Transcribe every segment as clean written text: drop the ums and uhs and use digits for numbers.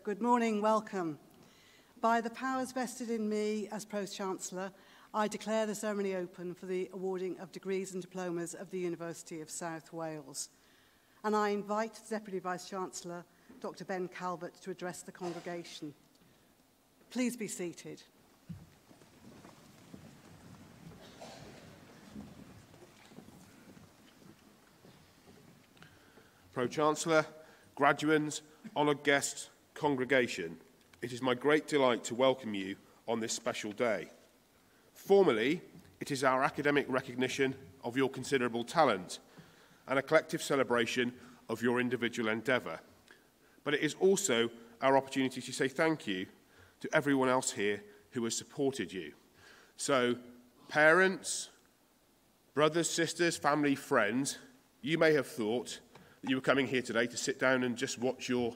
Good morning, welcome. By the powers vested in me as Pro-Chancellor, I declare the ceremony open for the awarding of degrees and diplomas of the University of South Wales. And I invite Deputy Vice-Chancellor, Dr. Ben Calvert, to address the congregation. Please be seated. Pro-Chancellor, graduands, honoured guests, congregation, it is my great delight to welcome you on this special day. Formally, it is our academic recognition of your considerable talent and a collective celebration of your individual endeavour. But it is also our opportunity to say thank you to everyone else here who has supported you. So, parents, brothers, sisters, family, friends, you may have thought that you were coming here today to sit down and just watch your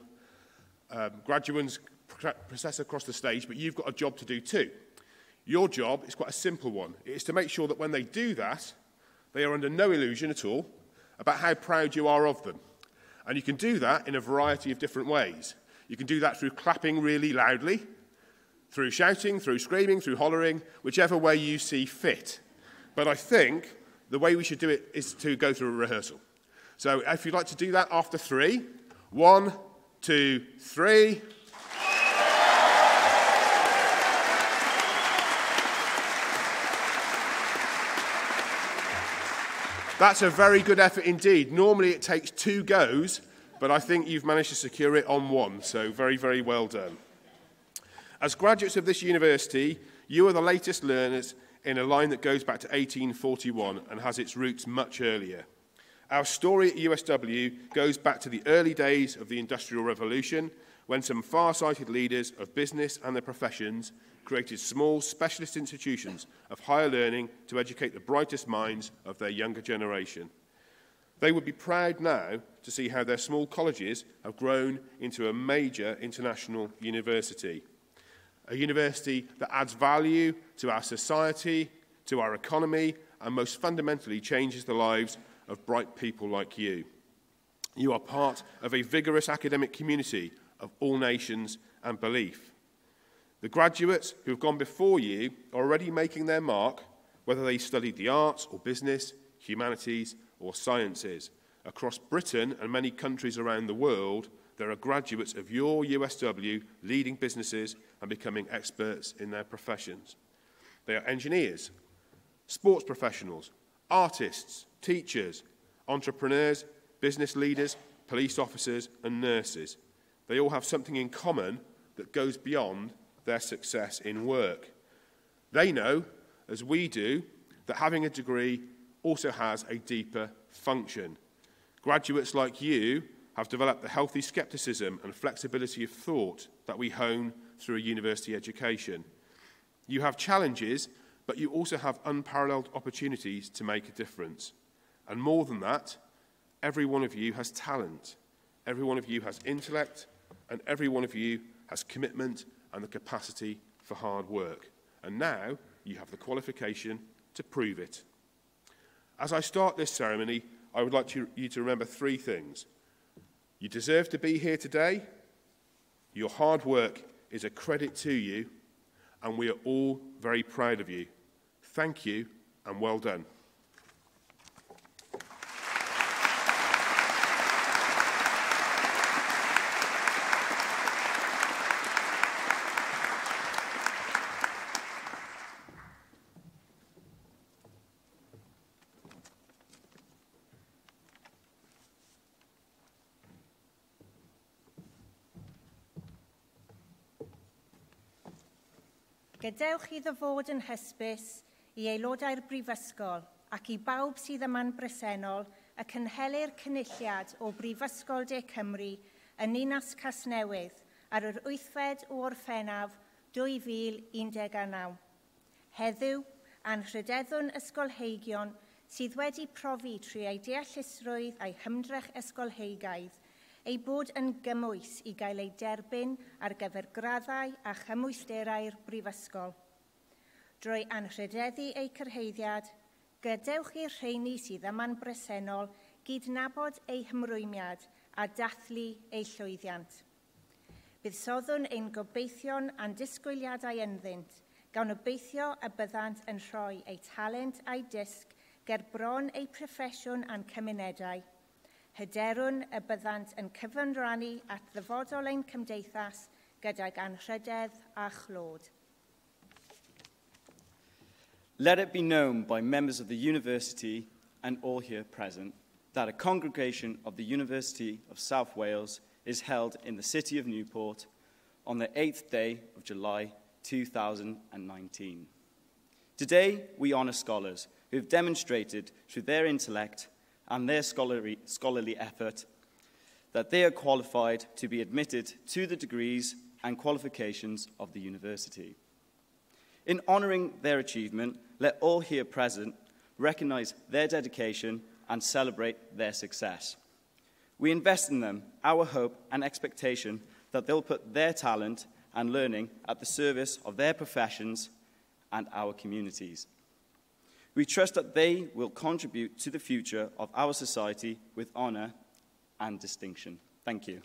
graduates process across the stage, but you've got a job to do too. Your job is quite a simple one. It is to make sure that when they do that, they are under no illusion at all about how proud you are of them. And you can do that in a variety of different ways. You can do that through clapping really loudly, through shouting, through screaming, through hollering, whichever way you see fit. But I think the way we should do it is to go through a rehearsal. So if you'd like to do that after 3, 1, 2, 3. That's a very good effort indeed. Normally it takes 2 goes, but I think you've managed to secure it on 1, so very, very well done. As graduates of this university, you are the latest learners in a line that goes back to 1841 and has its roots much earlier. Our story at USW goes back to the early days of the Industrial Revolution, when some far-sighted leaders of business and their professions created small specialist institutions of higher learning to educate the brightest minds of their younger generation. They would be proud now to see how their small colleges have grown into a major international university. A university that adds value to our society, to our economy, and most fundamentally changes the lives of bright people like you. You are part of a vigorous academic community of all nations and belief. The graduates who have gone before you are already making their mark, whether they studied the arts or business, humanities or sciences. Across Britain and many countries around the world, there are graduates of your USW leading businesses and becoming experts in their professions. They are engineers, sports professionals, artists, teachers, entrepreneurs, business leaders, police officers and nurses. They all have something in common that goes beyond their success in work. They know, as we do, that having a degree also has a deeper function. Graduates like you have developed the healthy scepticism and flexibility of thought that we hone through a university education. You have challenges, but you also have unparalleled opportunities to make a difference. And more than that, every one of you has talent, every one of you has intellect, and every one of you has commitment and the capacity for hard work. And now you have the qualification to prove it. As I start this ceremony, I would like you to remember three things. You deserve to be here today, your hard work is a credit to you, and we are all very proud of you. Thank you, and well done. Gadewch iddo fod yn hysbys i aelodau'r Brifysgol ac i bawb sydd yma'n bresennol y cynhelir cynulliad o Brifysgol De Cymru yn Ninas Casnewydd ar yr 8fed o Orffennaf 2019. Heddiw, anrhydeddwn ysgolheigion sydd wedi profi trwy ei deallusrwydd a'i hymdrech ysgolheigaidd ei bod yn gymwys i gael ei derbyn ar gyfer graddau a chymwysterau'r Brifysgol. Drwy anrhydeddu ei cyrheiddiad, gadewch i'r rheini sydd yma'n bresennol gydnabod ei hymrwymiad a dathlu ei llwyddiant. Buddsodwn ein gobeithion a'n disgwyliadau ynddynt, gan obeithio y byddant yn rhoi eu talent a'i disg ger bron eu proffesiwn a'n cymunedau. Hyderwn y byddant yn cyfynrannu at ddyfodol ein cymdeithas gydag anrhydedd a chlod. Let it be known by members of the University and all here present that a congregation of the University of South Wales is held in the city of Newport on the 8th day of July 2019. Today, we honour scholars who have demonstrated through their intellect and their scholarly effort that they are qualified to be admitted to the degrees and qualifications of the university. In honouring their achievement, let all here present recognise their dedication and celebrate their success. We invest in them our hope and expectation that they'll put their talent and learning at the service of their professions and our communities. We trust that they will contribute to the future of our society with honour and distinction. Thank you.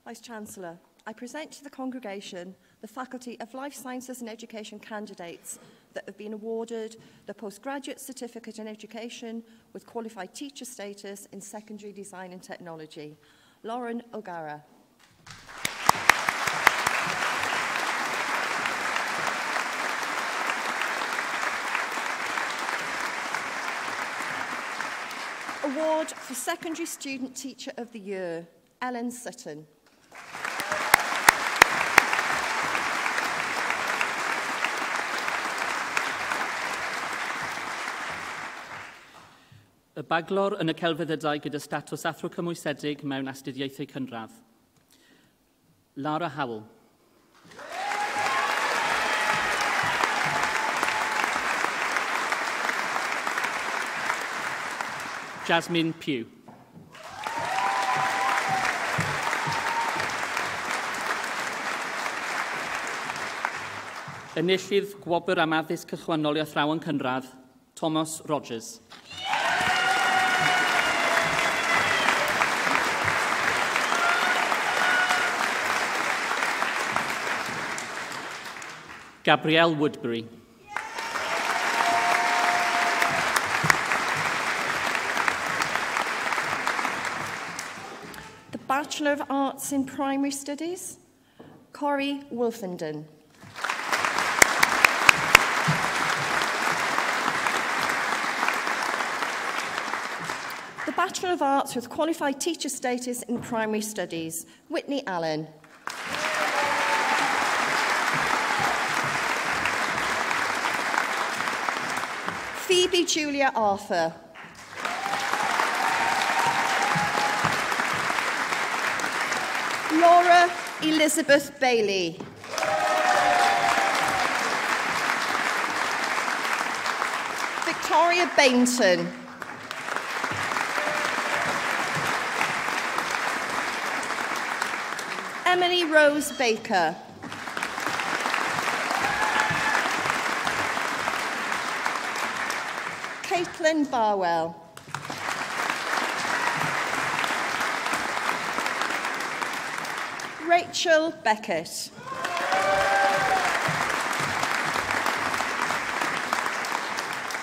Vice-Chancellor, I present to the congregation the Faculty of Life Sciences and Education candidates that have been awarded the Postgraduate Certificate in Education with Qualified Teacher status in Secondary Design and Technology. Lauren O'Gara. Award for Secondary Student Teacher of the Year, Ellen Sutton. Y baglor yn y celfyddydau gyda statws athro cymwysedig mewn astudiaethau cynradd. Lara Howell. Jasmine Pugh. Enillydd Gwobr am Addysg Cychwynnol i Athrawon Cynradd, Thomas Rogers. Gabrielle Woodbury. The Bachelor of Arts in Primary Studies, Corrie Wolfenden. The Bachelor of Arts with Qualified Teacher Status in Primary Studies, Whitney Allen. Phoebe Julia Arthur. Laura Elizabeth Bailey. Victoria Bainton. Emily Rose Baker. Caitlin Barwell. Rachel Beckett.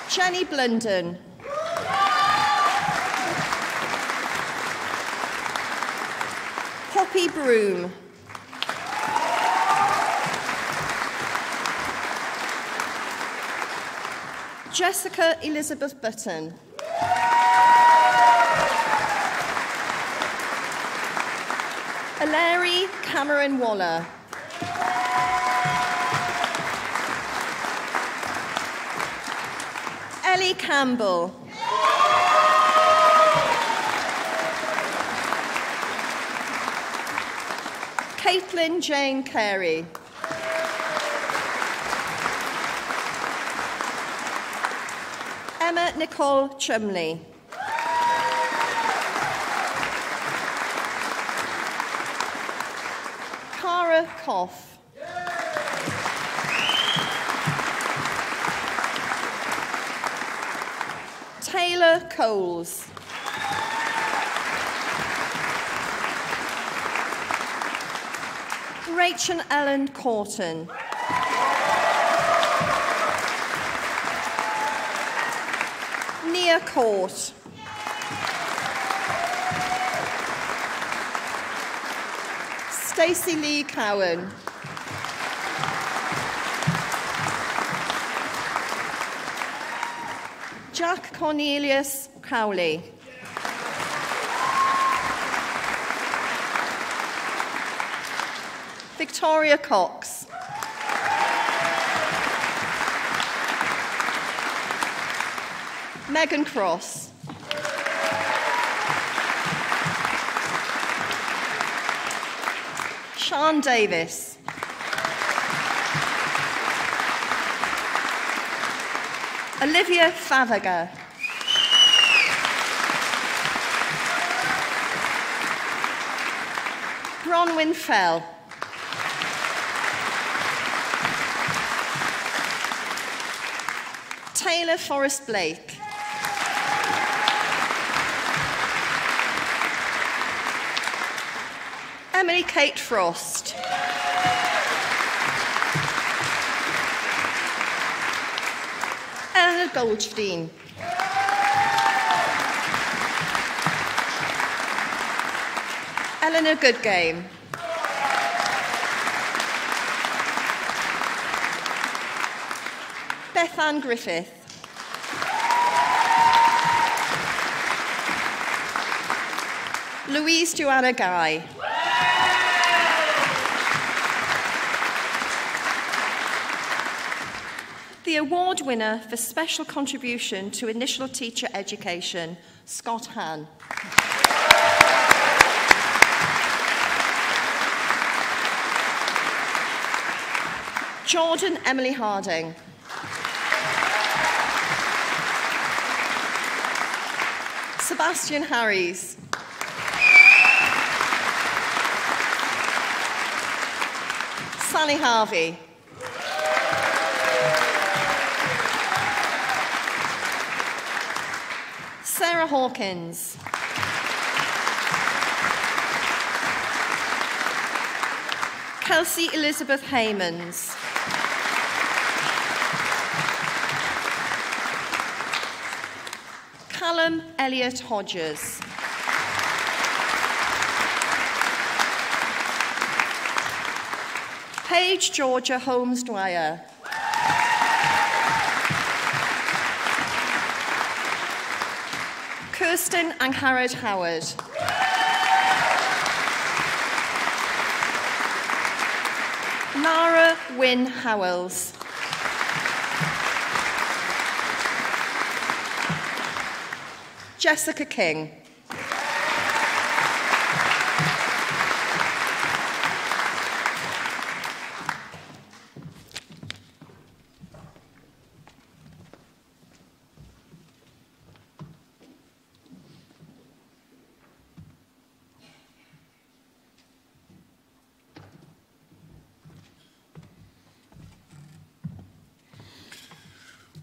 Jenny Blunden. Poppy Broom. Jessica Elizabeth Button. Larry Cameron Waller. Ellie Campbell. Caitlin Jane Carey. Emma Nicole Chumley. Cara Koff. Taylor Coles. Rachel Ellen Corton. Nia Court. Stacey Lee Cowan. Jack Cornelius Crowley. Victoria Cox. Megan Cross. Sean Davis. Olivia Favaga. Bronwyn Fell. Taylor Forrest Blake. Emily Kate Frost. Eleanor Goldstein. Eleanor Goodgame. Beth Ann Griffith. Louise Joanna Guy. The award winner for special contribution to initial teacher education, Scott Hann. Jordan Emily Harding. Sebastian Harries. Sally Harvey. Sarah Hawkins. Kelsey Elizabeth Haymans. Callum Elliott Hodges. Paige Georgia Holmes-Dwyer. Kirsten Angharad Howard. Lara Wynne Howells. Jessica King.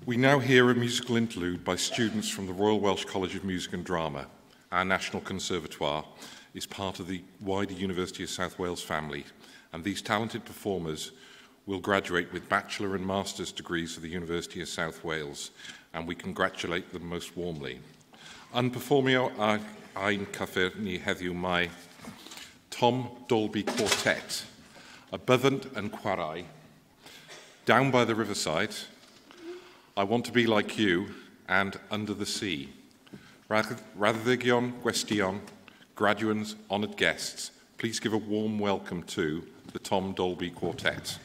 We now hear a musical interlude by students from the Royal Welsh College of Music and Drama. Our National Conservatoire is part of the wider University of South Wales family, and these talented performers will graduate with bachelor and master's degrees from the University of South Wales, and we congratulate them most warmly. Yn perfformio ein cyffur ni heddiw mae Tom Dolby Quartet, A Byddant and Chwarae, Down by the Riverside, I Want to Be Like You, and Under the Sea. Radddigion, gwestion, graduands, honoured guests, please give a warm welcome to the Tom Dolby Quartet.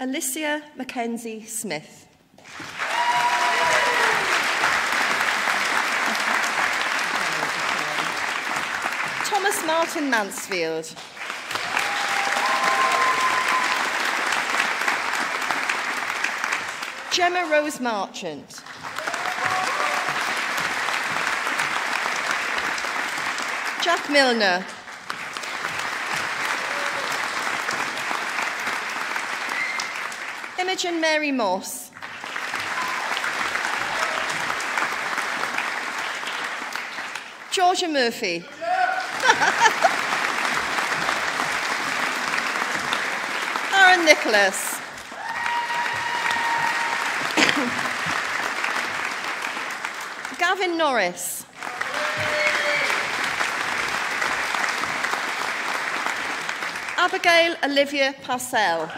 Alicia Mackenzie Smith. Thomas Martin Mansfield. Gemma Rose Marchant. Jack Milner. Imogen Mary Moss. Georgia Murphy. Aaron Nicholas. Gavin Norris. Abigail Olivia Parcell.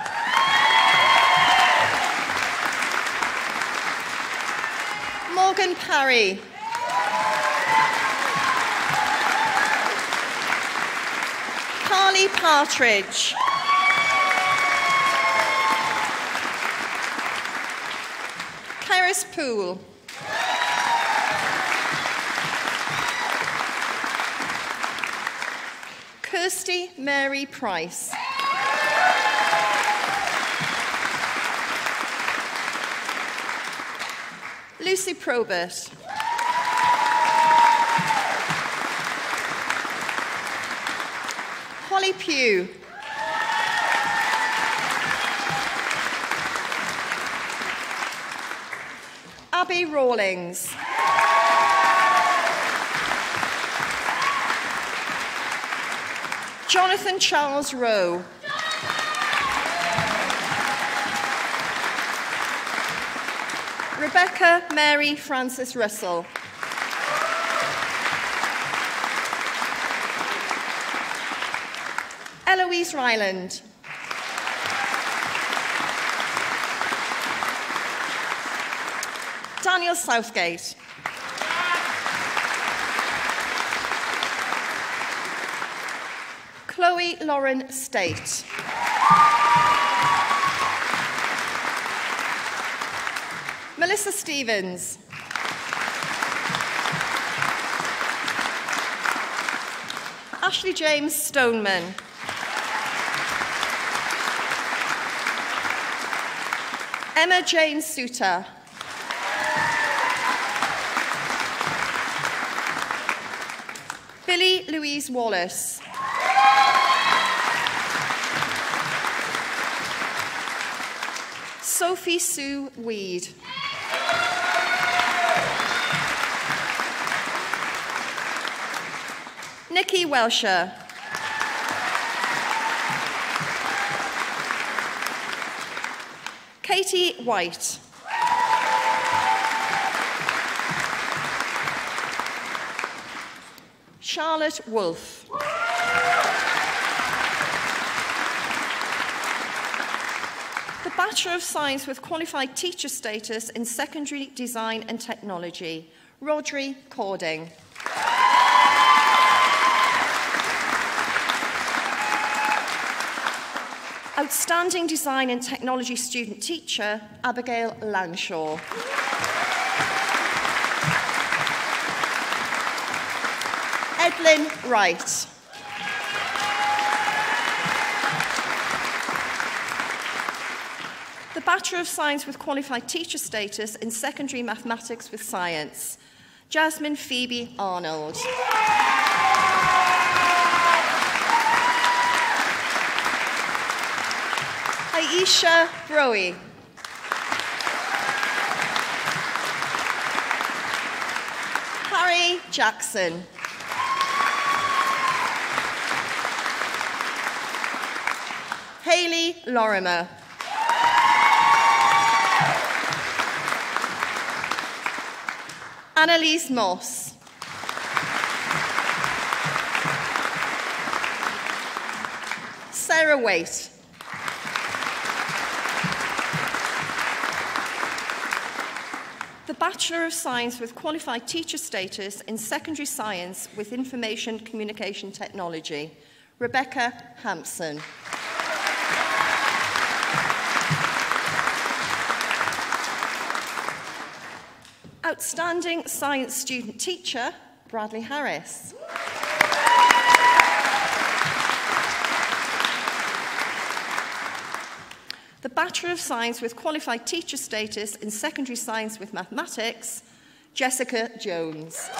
Morgan Parry. Carly Partridge. Keris Poole. Kirsty Mary Price. Lucy Probert. Holly Pugh. Abby Rawlings. Jonathan Charles Rowe. Rebecca Mary Francis Russell. Eloise Ryland. Daniel Southgate. Chloe Lauren State. Melissa Stevens. Ashley James Stoneman. Emma Jane Suter. Billy Louise Wallace. Sophie Sue Weed. Nikki Welsher. Katie White. Charlotte Wolfe. The Bachelor of Science with Qualified Teacher Status in Secondary Design and Technology, Rodri Cording. Outstanding Design and Technology Student Teacher, Abigail Langshaw. Edlyn Wright. The Bachelor of Science with Qualified Teacher Status in Secondary Mathematics with Science, Jasmine Phoebe Arnold. Aisha Broe. Harry Jackson. Hayley Lorimer. Annalise Moss. Sarah Waite. The Bachelor of Science with Qualified Teacher Status in Secondary Science with Information Communication Technology, Rebecca Hampson. Outstanding Science Student Teacher, Bradley Harris. The Bachelor of Science with Qualified Teacher Status in Secondary Science with Mathematics, Jessica Jones.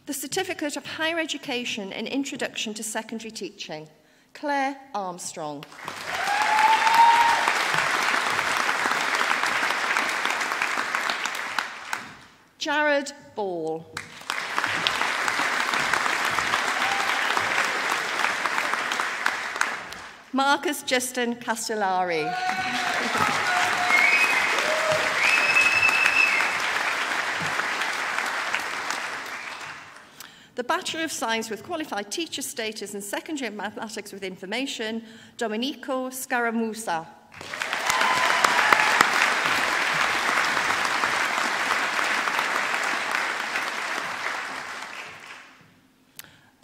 The Certificate of Higher Education in Introduction to Secondary Teaching, Claire Armstrong. Jared Ball. Marcus Justin Castellari. The Bachelor of Science with Qualified Teacher Status in Secondary Mathematics with Information, Domenico Scaramusa.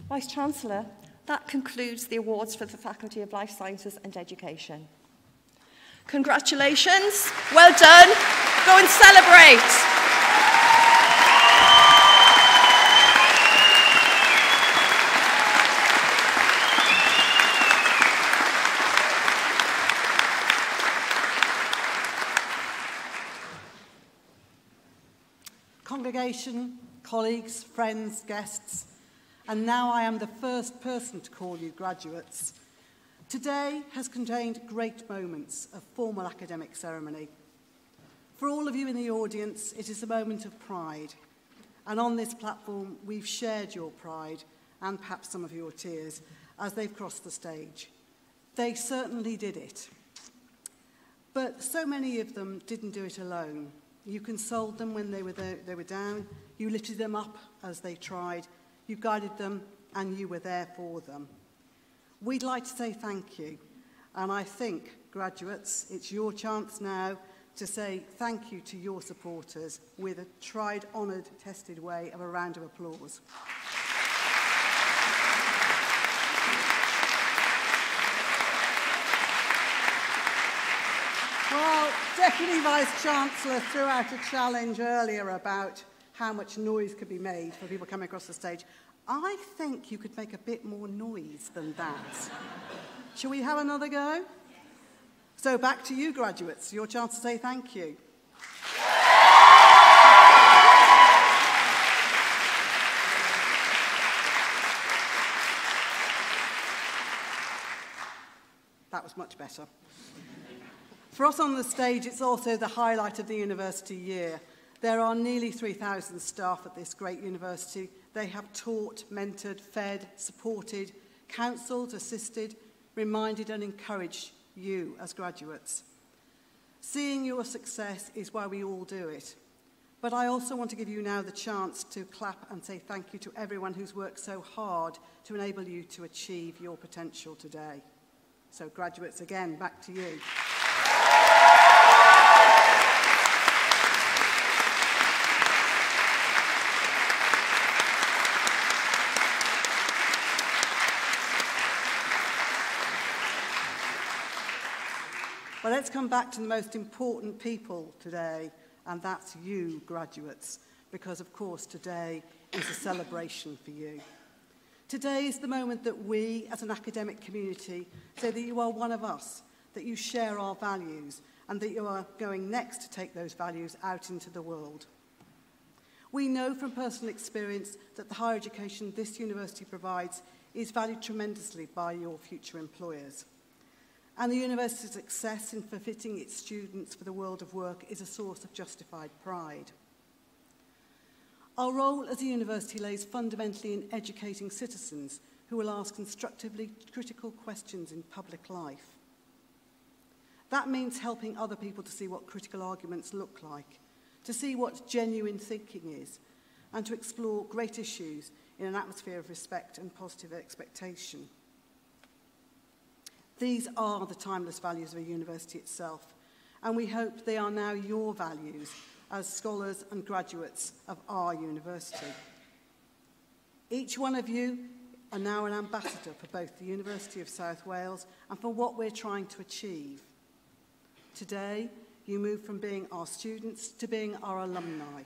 Vice-Chancellor, that concludes the awards for the Faculty of Life Sciences and Education. Congratulations, well done, go and celebrate. Congregation, colleagues, friends, guests, and now I am the first person to call you graduates. Today has contained great moments of formal academic ceremony. For all of you in the audience, it is a moment of pride. And on this platform, we've shared your pride and perhaps some of your tears as they've crossed the stage. They certainly did it. But so many of them didn't do it alone. You consoled them when they were down. You lifted them up as they tried. You guided them, and you were there for them. We'd like to say thank you. And I think, graduates, it's your chance now to say thank you to your supporters with a tried, honoured, tested way of a round of applause. Well, Deputy Vice-Chancellor threw out a challenge earlier about how much noise could be made for people coming across the stage. I think you could make a bit more noise than that. Shall we have another go? So back to you, graduates. Your chance to say thank you. That was much better. For us on the stage, it's also the highlight of the university year. There are nearly 3,000 staff at this great university. They have taught, mentored, fed, supported, counselled, assisted, reminded and encouraged you as graduates. Seeing your success is why we all do it. But I also want to give you now the chance to clap and say thank you to everyone who's worked so hard to enable you to achieve your potential today. So graduates, again, back to you. Well, let's come back to the most important people today, and that's you, graduates, because, of course, today is a celebration for you. Today is the moment that we, as an academic community, say that you are one of us, that you share our values, and that you are going next to take those values out into the world. We know from personal experience that the higher education this university provides is valued tremendously by your future employers. And the university's success in fitting its students for the world of work is a source of justified pride. Our role as a university lays fundamentally in educating citizens who will ask constructively critical questions in public life. That means helping other people to see what critical arguments look like, to see what genuine thinking is, and to explore great issues in an atmosphere of respect and positive expectation. These are the timeless values of a university itself, and we hope they are now your values as scholars and graduates of our university. Each one of you are now an ambassador for both the University of South Wales and for what we're trying to achieve. Today, you move from being our students to being our alumni,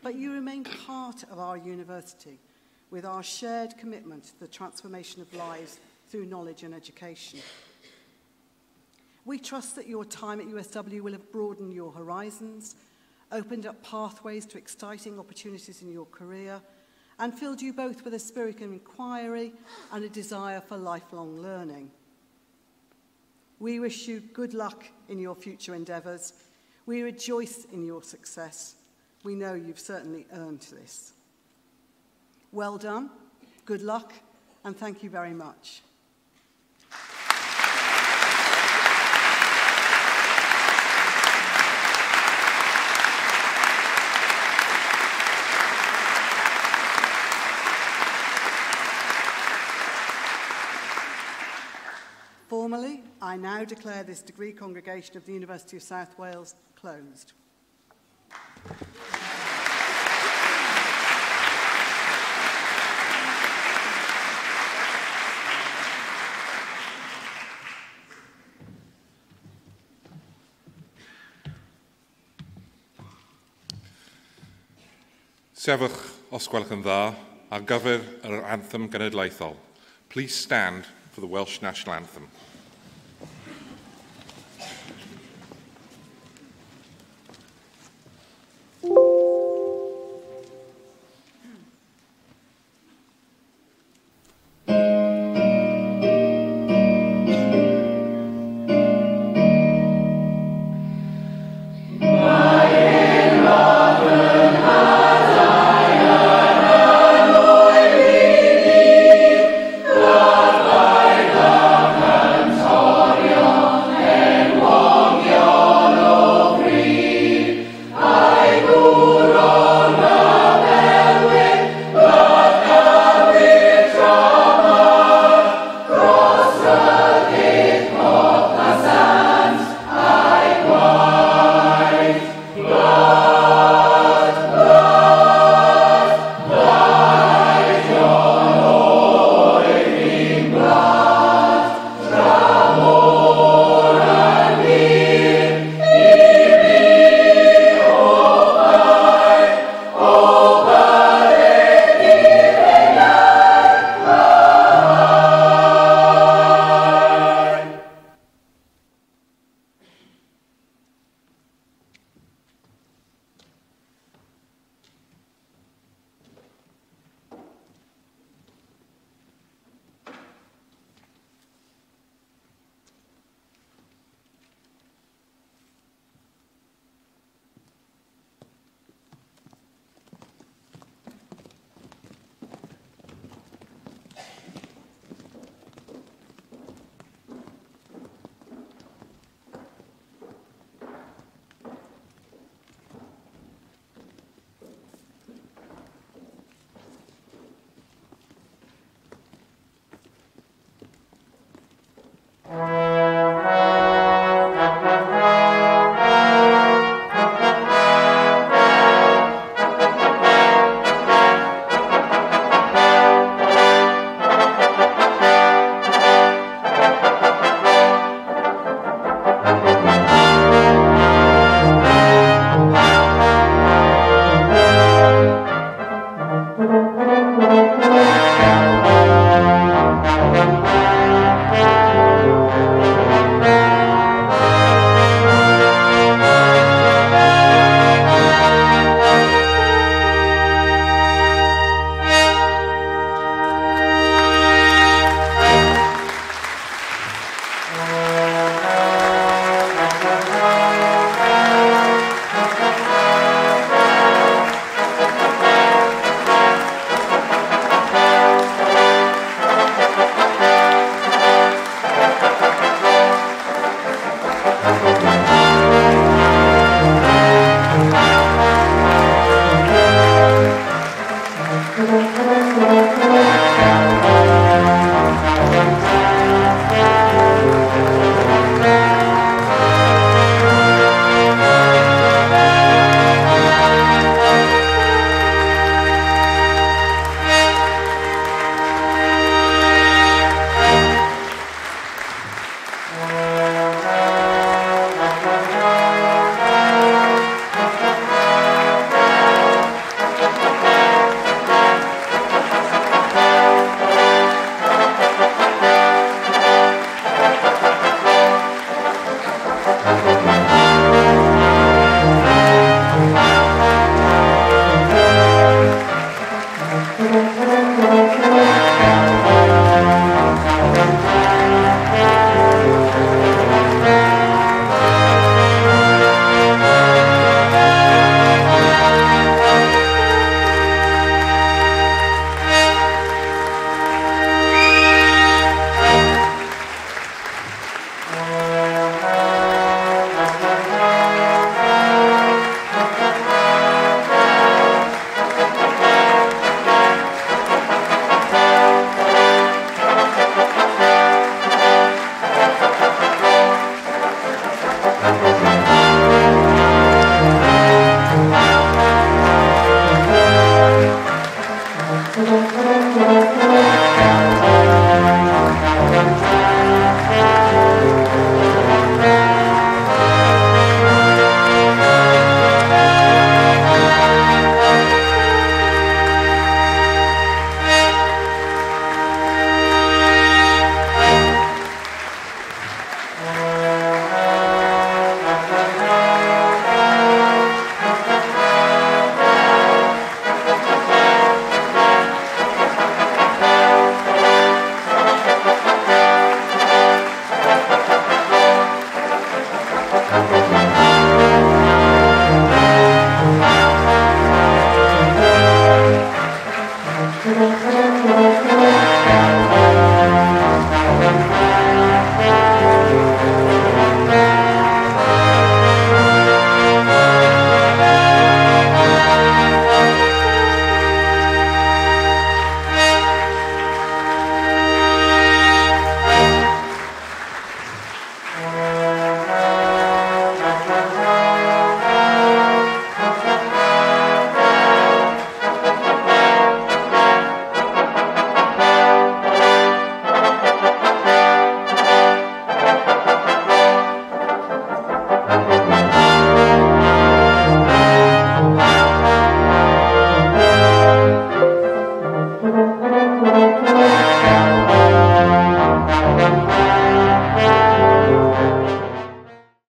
but you remain part of our university with our shared commitment to the transformation of lives through knowledge and education. We trust that your time at USW will have broadened your horizons, opened up pathways to exciting opportunities in your career, and filled you both with a spirit of inquiry and a desire for lifelong learning. We wish you good luck in your future endeavours. We rejoice in your success. We know you've certainly earned this. Well done, good luck, and thank you very much. Formally, I now declare this degree congregation of the University of South Wales closed. Sefwch, os gwelwch yn dda, ar gyfer yr anthem genedlaethol. Please stand for the Welsh National Anthem.